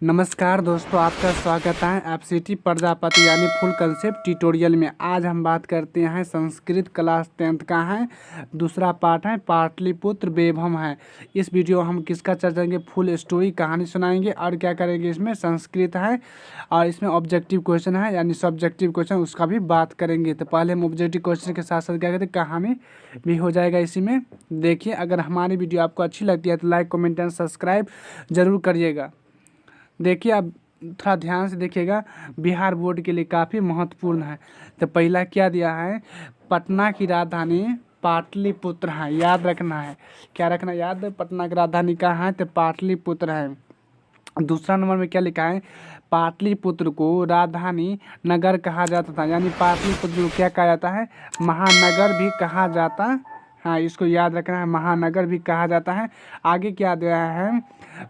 नमस्कार दोस्तों, आपका स्वागत है एफसीटी प्रजापति यानी फुल कंसेप्ट ट्यूटोरियल में। आज हम बात करते हैं संस्कृत क्लास 10th का है। दूसरा पार्ट है पाटलिपुत्र वैभव है। इस वीडियो हम किसका चर्चा करेंगे, फुल स्टोरी कहानी सुनाएंगे और क्या करेंगे, इसमें संस्कृत है और इसमें ऑब्जेक्टिव क्वेश्चन है यानी सब्जेक्टिव क्वेश्चन, उसका भी बात करेंगे। तो पहले हम ऑब्जेक्टिव क्वेश्चन के साथ साथ क्या कहते हैं, कहानी भी हो जाएगा इसी में। देखिए, अगर हमारी वीडियो आपको अच्छी लगती है तो लाइक कमेंट एंड सब्सक्राइब जरूर करिएगा। देखिए, अब थोड़ा ध्यान से देखिएगा, बिहार बोर्ड के लिए काफ़ी महत्वपूर्ण है। तो पहला क्या दिया है, पटना की राजधानी पाटलिपुत्र है, याद रखना है। क्या रखना याद, पटना की राजधानी कहाँ है, तो पाटलिपुत्र है। दूसरा नंबर में क्या लिखा है, पाटलिपुत्र को राजधानी नगर कहा जाता था, यानी पाटलिपुत्र को क्या कहा जाता है, महानगर भी कहा जाता। हाँ, इसको याद रखना है, महानगर भी कहा जाता है। आगे क्या दिया है,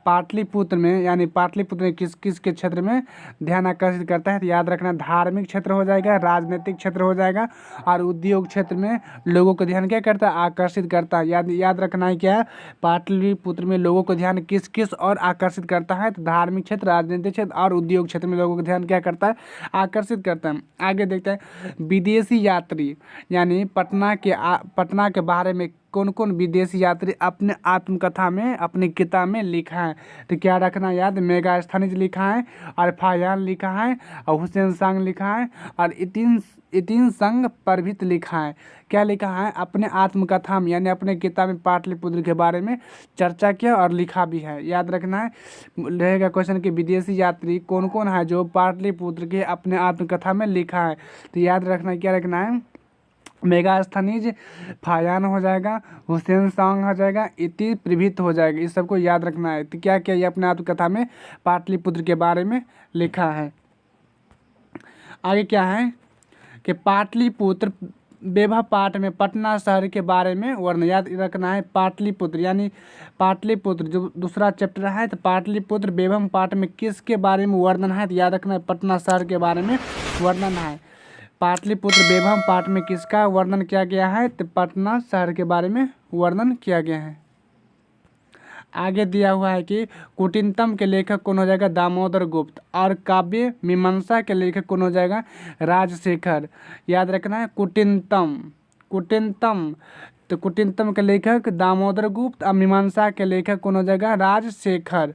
पाटलिपुत्र में यानी पाटलिपुत्र में किस किस के क्षेत्र में ध्यान आकर्षित करता है, तो याद रखना धार्मिक क्षेत्र हो जाएगा, राजनीतिक क्षेत्र हो जाएगा और उद्योग क्षेत्र में लोगों को ध्यान क्या करता है, आकर्षित करता है। याद रखना है क्या, पाटलिपुत्र में लोगों को ध्यान किस किस और आकर्षित करता है, तो धार्मिक क्षेत्र, राजनीतिक क्षेत्र और उद्योग क्षेत्र में लोगों को ध्यान क्या करता है, आकर्षित करता है। आगे देखते हैं, विदेशी यात्री यानी पटना के बारे में कौन कौन विदेशी यात्री अपने आत्मकथा में अपनी किताब में लिखा है, तो क्या रखना याद, मेगास्थनीज लिखा है और फायान लिखा है और हुसैन सांग लिखा है और इतिन संग प्रभृत लिखा है। क्या लिखा है, अपने आत्मकथा में यानी अपने किताब में पाटलिपुत्र के बारे में चर्चा किया और लिखा भी है। याद रखना है, रहेगा क्वेश्चन कि विदेशी यात्री कौन कौन है जो पाटलिपुत्र के अपने आत्मकथा में लिखा है, तो याद रखना क्या रखना है, मेगास्थनीज, फायान हो जाएगा, हुसैन सांग हो जाएगा, इति प्रभृत हो जाएगा। इस सबको याद रखना है। तो क्या क्या ये अपने आत्मकथा में पाटलिपुत्र के बारे में लिखा है। आगे क्या है कि पाटलिपुत्र वैभव पाठ में पटना शहर के बारे में वर्णन याद रखना है। पाटलिपुत्र यानी पाटलिपुत्र जो दूसरा चैप्टर है, तो पाटलिपुत्र वैभव पाठ में किसके बारे में वर्णन है, तो याद रखना है पटना शहर के बारे में वर्णन है। पाटलिपुत्र वैभव पाठ में किसका वर्णन किया गया है, तो पटना शहर के बारे में वर्णन किया गया है। आगे दिया हुआ है कि कुटिनतम के लेखक कौन हो जाएगा, दामोदर गुप्त, और काव्य मीमांसा के लेखक कौन हो जाएगा, राजशेखर। याद रखना है, कुटिनतम तो कुटिनतम के लेखक दामोदर गुप्त और मीमांसा के लेखक कौन हो जाएगा, राजशेखर।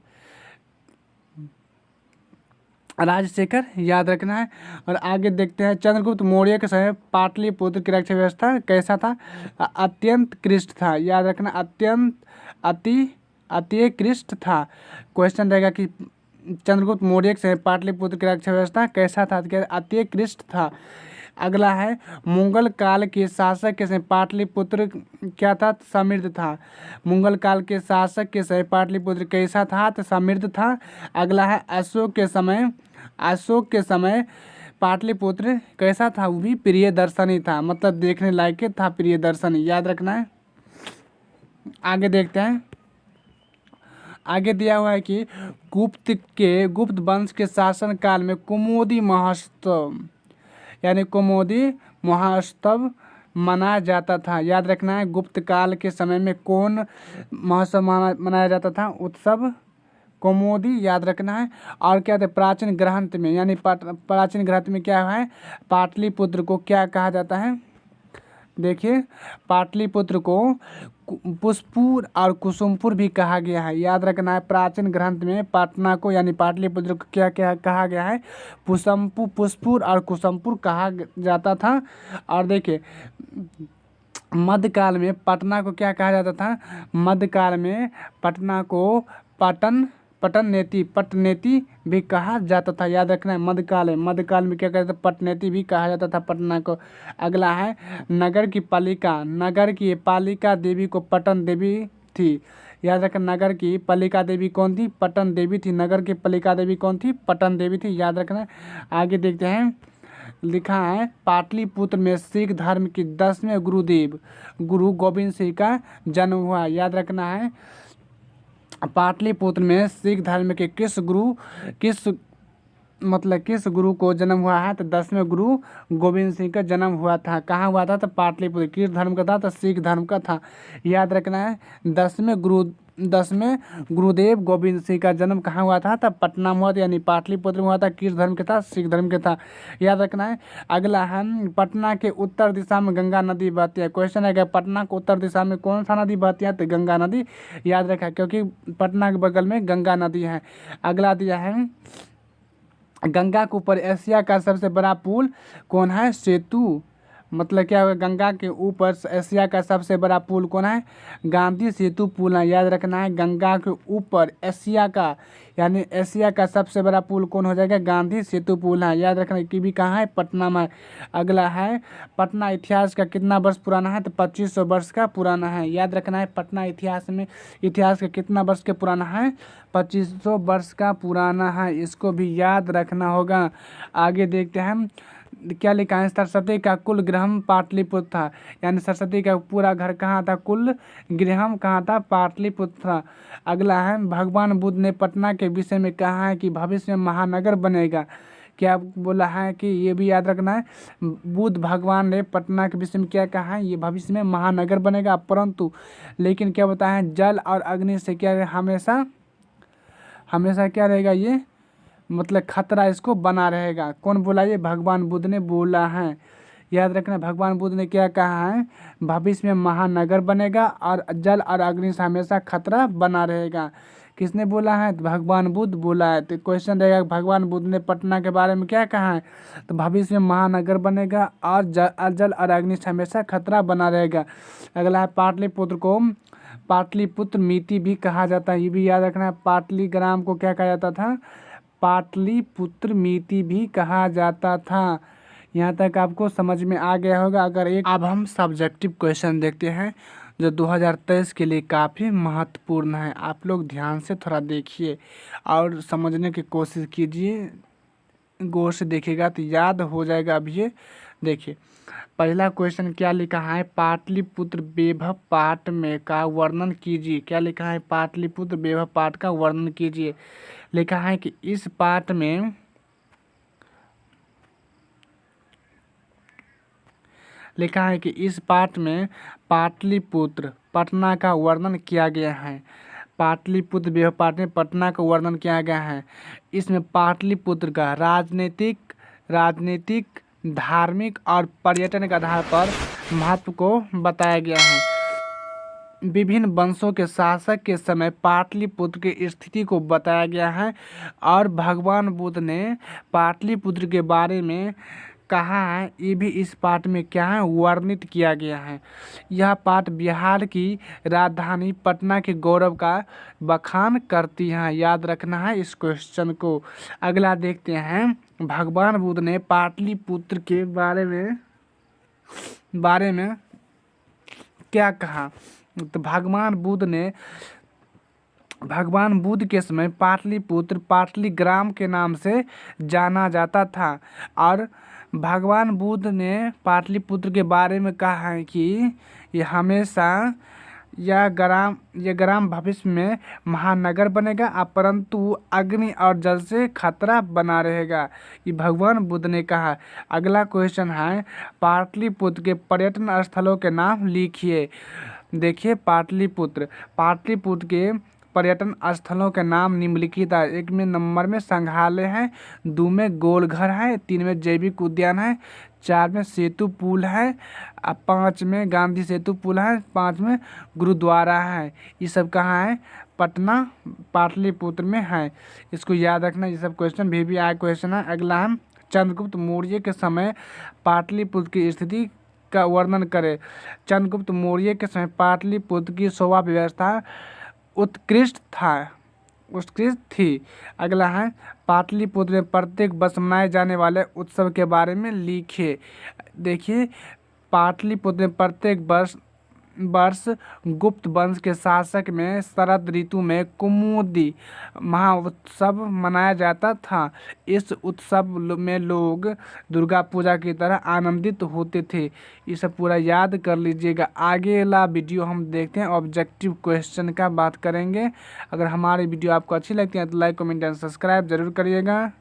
याद रखना है। और आगे देखते हैं, चंद्रगुप्त मौर्य के समय पाटलिपुत्र की रक्षा व्यवस्था कैसा था, अत्यंत कृष्ट था। याद रखना, अति कृष्ट था। क्वेश्चन रहेगा कि चंद्रगुप्त मौर्य के समय पाटलिपुत्र की रक्षा व्यवस्था कैसा था, तो अति कृष्ट था। अगला है, मुगल काल के शासक के समय पाटलिपुत्र क्या था, समृद्ध था। मुगल काल के शासक के समय पाटलिपुत्र कैसा था, तो समृद्ध था। अगला है, अशोक के समय पाटलिपुत्र कैसा था, वो भी प्रिय दर्शनी था, मतलब देखने लायक था, प्रिय दर्शनी। याद रखना है। आगे देखते हैं, आगे दिया हुआ है कि गुप्त वंश के शासन काल में कुमुदी महोत्सव यानी कुमुदी महोत्सव मनाया जाता था। याद रखना है, गुप्त काल के समय में कौन महोत्सव मनाया जाता था, उत्सव कुमुदी। याद रखना है। और क्या था, प्राचीन ग्रंथ में यानी प्राचीन ग्रंथ में क्या है, पाटलिपुत्र को क्या कहा जाता है, देखिए पाटलिपुत्र को पुष्पुर और कुसुमपुर भी कहा गया है। याद रखना है, प्राचीन ग्रंथ में पटना को यानी पाटलिपुत्र को क्या क्या कहा गया है, पुष्पुर और कुसुमपुर कहा जाता था। और देखिए, मध्यकाल में पटना को क्या कहा जाता था, मध्यकाल में पटना को पटनेती भी कहा जाता था। याद रखना है, मध्यकाल में क्या कहते थे, पटनेती भी कहा जाता था पटना को। अगला है, नगर की पालिका देवी को पटन देवी थी। याद रखना, नगर की पालिका देवी कौन थी, पटन देवी थी। नगर की पालिका देवी कौन थी, पटन देवी थी। याद रखना। आगे देखते हैं, लिखा है, पाटलिपुत्र में सिख धर्म की 10वें गुरु गोविंद सिंह का जन्म हुआ। याद रखना है, पाटलिपुत्र में सिख धर्म के किस गुरु को जन्म हुआ है, तो 10वें गुरु गोविंद सिंह का जन्म हुआ था। कहाँ हुआ था, तो पाटलिपुत्र। किस धर्म का था, तो सिख धर्म का था। याद रखना है, 10वें गुरु 10 में गुरुदेव गोविंद सिंह का जन्म कहाँ हुआ था? तब पटना में हुआ था, यानी पाटलिपुत्र में हुआ था। किस धर्म के था? सिख धर्म के था। याद रखना है। अगला है, पटना के उत्तर दिशा में गंगा नदी बहती है। क्वेश्चन है कि पटना के उत्तर दिशा में कौन सा नदी बहती है? तो गंगा नदी। याद रखा, क्योंकि पटना के बगल में गंगा नदी है। अगला दिया है, गंगा के ऊपर एशिया का सबसे बड़ा पुल कौन है? सेतु। मतलब क्या होगा? गंगा के ऊपर एशिया का सबसे बड़ा पुल कौन है? गांधी सेतु पुल है। याद रखना है, गंगा के ऊपर एशिया का, यानी एशिया का सबसे बड़ा पुल कौन हो जाएगा? गांधी सेतु पुल है। याद रखना कि भी कहाँ है? पटना में। अगला है, पटना इतिहास का कितना वर्ष पुराना है? तो 2500 वर्ष का पुराना है। याद रखना है, पटना इतिहास का कितना वर्ष के पुराना है? 2500 वर्ष का पुराना है। इसको भी याद रखना होगा। आगे देखते हैं, क्या लिखा है? सरस्वती का कुल गृह पाटलिपुत्र था। यानी सरस्वती का पूरा घर कहाँ था? कुल गृह कहाँ था? पाटलिपुत्र था। अगला है, भगवान बुद्ध ने पटना के विषय में कहा है कि भविष्य में महानगर बनेगा। क्या बोला है? कि ये भी याद रखना है, बुद्ध भगवान ने पटना के विषय में क्या कहा है? ये भविष्य में महानगर बनेगा। परंतु लेकिन क्या बताया है? जल और अग्नि से क्या हमेशा क्या रहेगा? ये मतलब खतरा इसको बना रहेगा। कौन बोला? ये भगवान बुद्ध ने बोला है। याद रखना, भगवान बुद्ध ने क्या कहा है? भविष्य में महानगर बनेगा और जल और अग्नि से हमेशा खतरा बना रहेगा। किसने बोला है? तो भगवान बुद्ध बोला है। तो क्वेश्चन रहेगा, भगवान बुद्ध ने पटना के बारे में क्या कहा है? तो भविष्य में महानगर बनेगा और जल और अग्नि से हमेशा खतरा बना रहेगा। अगला है, पाटलिपुत्र को पाटलिपुत्र मिति भी कहा जाता है। ये भी याद रखना है। पाटलीग्राम को क्या कहा जाता था? पाटलिपुत्र मिति भी कहा जाता था। यहाँ तक आपको समझ में आ गया होगा। अब हम सब्जेक्टिव क्वेश्चन देखते हैं जो 2023 के लिए काफ़ी महत्वपूर्ण है। आप लोग ध्यान से थोड़ा देखिए और समझने की कोशिश कीजिए। गौर से देखिएगा तो याद हो जाएगा। अब ये देखिए, पहला क्वेश्चन क्या लिखा है? पाटलिपुत्र वैभव पाठ में का वर्णन कीजिए। क्या लिखा है? पाटलिपुत्र वैभव पाठ का वर्णन कीजिए। लिखा है कि इस पाठ में पाटलिपुत्र पटना का वर्णन किया गया है। पाटलिपुत्र वैभव पाठ में पटना का वर्णन किया गया है। इसमें पाटलिपुत्र का राजनीतिक, धार्मिक और पर्यटन के आधार पर महत्व को बताया गया है। विभिन्न वंशों के शासक के समय पाटलिपुत्र की स्थिति को बताया गया है और भगवान बुद्ध ने पाटलिपुत्र के बारे में कहा है। ये भी इस पाठ में क्या है? वर्णित किया गया है। यह पाठ बिहार की राजधानी पटना के गौरव का बखान करती है। याद रखना है इस क्वेश्चन को। अगला देखते हैं, भगवान बुद्ध ने पाटलिपुत्र के बारे में क्या कहा? तो भगवान बुद्ध के समय पाटलिपुत्र पाटलीग्राम के नाम से जाना जाता था और भगवान बुद्ध ने पाटलिपुत्र के बारे में कहा है कि यह ग्राम भविष्य में महानगर बनेगा, परंतु अग्नि और जल से खतरा बना रहेगा। ये भगवान बुद्ध ने कहा। अगला क्वेश्चन है, पाटलिपुत्र के पर्यटन स्थलों के नाम लिखिए। देखिए, पाटलिपुत्र के पर्यटन स्थलों के नाम निम्नलिखित है। 1 में नंबर में संग्रहालय है, 2 में गोलघर है, 3 में जैविक उद्यान है, 4 में सेतु पुल है, 5 में गांधी सेतु पुल है, 5 में गुरुद्वारा है। ये सब कहाँ है? पाटलिपुत्र में है। इसको याद रखना। ये सब क्वेश्चन भी आया क्वेश्चन है। अगला है, चंद्रगुप्त मौर्य के समय पाटलिपुत्र की स्थिति का वर्णन करें। चंद्रगुप्त मौर्य के समय पाटलिपुत्र की शोभा व्यवस्था उत्कृष्ट थी। अगला है, पाटलिपुत्र में प्रत्येक वर्ष मनाए जाने वाले उत्सव के बारे में लिखिए। देखिए, पाटलिपुत्र में प्रत्येक वर्ष गुप्त वंश के शासक में शरद ऋतु में कुमुदी महोत्सव मनाया जाता था। इस उत्सव में लोग दुर्गा पूजा की तरह आनंदित होते थे। ये सब पूरा याद कर लीजिएगा। आगे वाला वीडियो हम देखते हैं, ऑब्जेक्टिव क्वेश्चन का बात करेंगे। अगर हमारी वीडियो आपको अच्छी लगती है तो लाइक, कमेंट एंड सब्सक्राइब जरूर करिएगा।